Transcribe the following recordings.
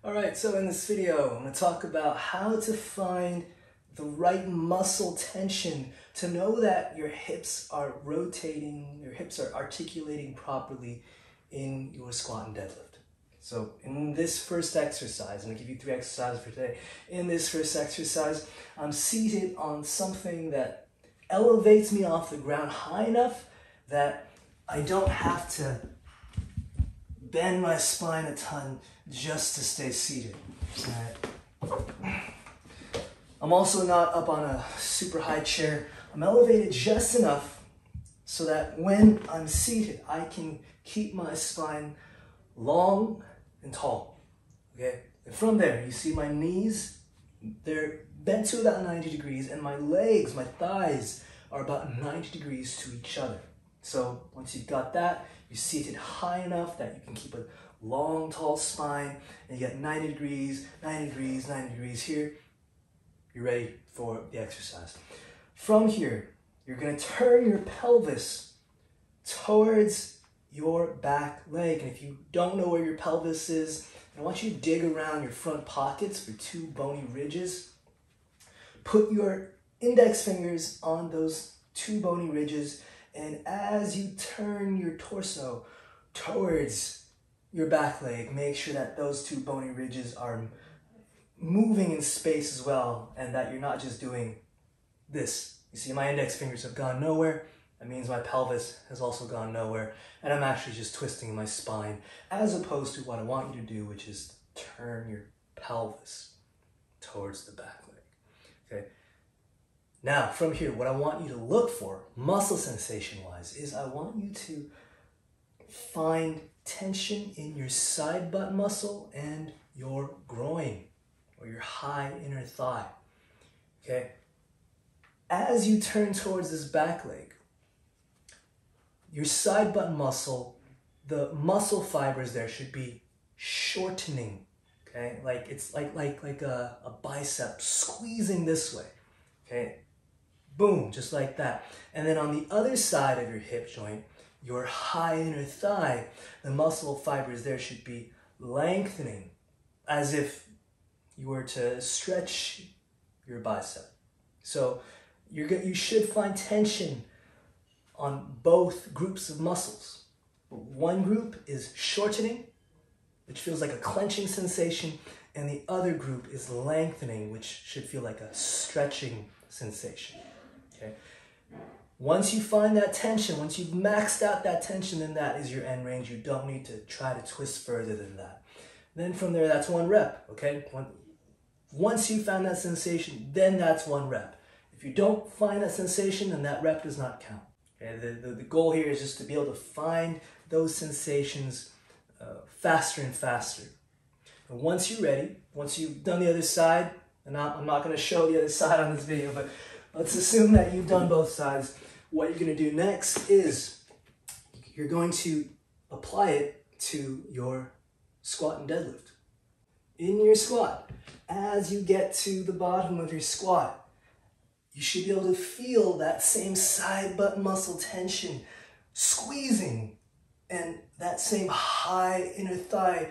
Alright, so in this video, I'm going to talk about how to find the right muscle tension to know that your hips are rotating, your hips are articulating properly in your squat and deadlift. So in this first exercise, I'm going to give you 3 exercises for today. In this first exercise, I'm seated on something that elevates me off the ground high enough that I don't have to bend my spine a ton just to stay seated. Right. I'm also not up on a super high chair. I'm elevated just enough so that when I'm seated, I can keep my spine long and tall. Okay? And from there, you see my knees, they're bent to about 90 degrees, and my legs, my thighs, are about 90 degrees to each other. So once you've got that, you're seated high enough that you can keep a long, tall spine, and you get 90 degrees, 90 degrees, 90 degrees here. You're ready for the exercise. From here, you're going to turn your pelvis towards your back leg. And if you don't know where your pelvis is, I want you to dig around your front pockets for 2 bony ridges. Put your index fingers on those 2 bony ridges, and as you turn your torso towards your back leg, make sure that those 2 bony ridges are moving in space as well, and that you're not just doing this. You see, my index fingers have gone nowhere. That means my pelvis has also gone nowhere, and I'm actually just twisting my spine, as opposed to what I want you to do, which is turn your pelvis towards the back leg. Okay. Now, from here, what I want you to look for, muscle sensation-wise, is I want you to find tension in your side butt muscle and your groin, or your high inner thigh. Okay? As you turn towards this back leg, your side butt muscle, the muscle fibers there should be shortening. Okay? Like it's like a bicep squeezing this way. Okay? Boom, just like that. And then on the other side of your hip joint, your high inner thigh, the muscle fibers there should be lengthening, as if you were to stretch your bicep. So you should find tension on both groups of muscles. One group is shortening, which feels like a clenching sensation, and the other group is lengthening, which should feel like a stretching sensation. Okay? Once you find that tension, once you've maxed out that tension, then that is your end range. You don't need to try to twist further than that. Then from there, that's 1 rep, okay? Once you found that sensation, then that's 1 rep. If you don't find that sensation, then that rep does not count. Okay? The goal here is just to be able to find those sensations faster and faster. And once you're ready, once you've done the other side, and I'm not going to show the other side on this video, but let's assume that you've done both sides. What you're going to do next is you're going to apply it to your squat and deadlift. In your squat, as you get to the bottom of your squat, you should be able to feel that same side butt muscle tension squeezing, and that same high inner thigh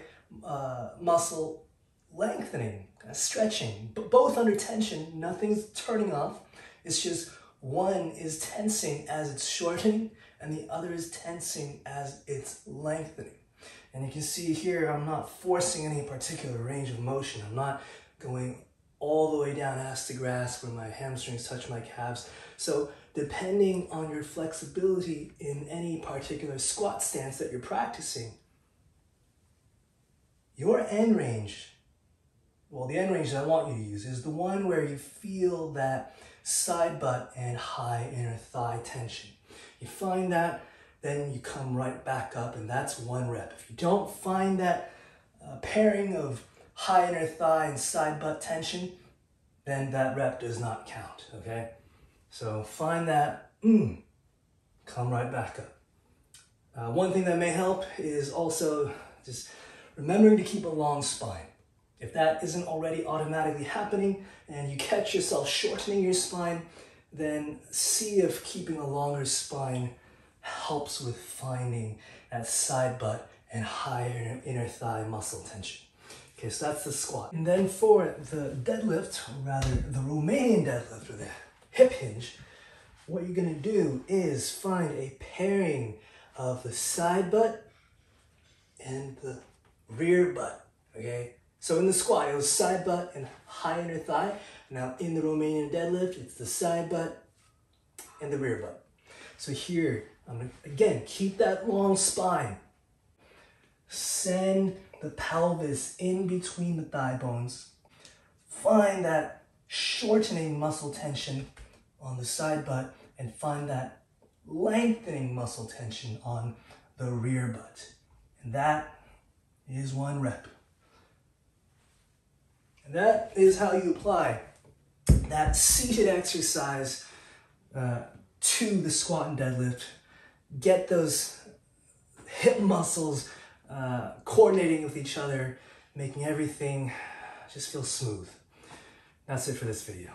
muscle lengthening, stretching, but both under tension. Nothing's turning off. It's just one is tensing as it's shortening, and the other is tensing as it's lengthening. And you can see here, I'm not forcing any particular range of motion. I'm not going all the way down ass to grass where my hamstrings touch my calves. So depending on your flexibility in any particular squat stance that you're practicing, your end range, well, the end range that I want you to use is the one where you feel that side butt and high inner thigh tension. You find that, then you come right back up, and that's 1 rep. If you don't find that pairing of high inner thigh and side butt tension, then that rep does not count, okay? So find that, come right back up. One thing that may help is also just remembering to keep a long spine. If that isn't already automatically happening and you catch yourself shortening your spine, then see if keeping a longer spine helps with finding that side butt and higher inner thigh muscle tension. Okay, so that's the squat. And then for the deadlift, or rather the Romanian deadlift or the hip hinge, what you're gonna do is find a pairing of the side butt and the rear butt, okay? So in the squat, it was side butt and high inner thigh. Now in the Romanian deadlift, it's the side butt and the rear butt. So here, I'm gonna, again, keep that long spine. Send the pelvis in between the thigh bones. Find that shortening muscle tension on the side butt and find that lengthening muscle tension on the rear butt. And that is 1 rep. And that is how you apply that seated exercise to the squat and deadlift. Get those hip muscles coordinating with each other, making everything just feel smooth. That's it for this video.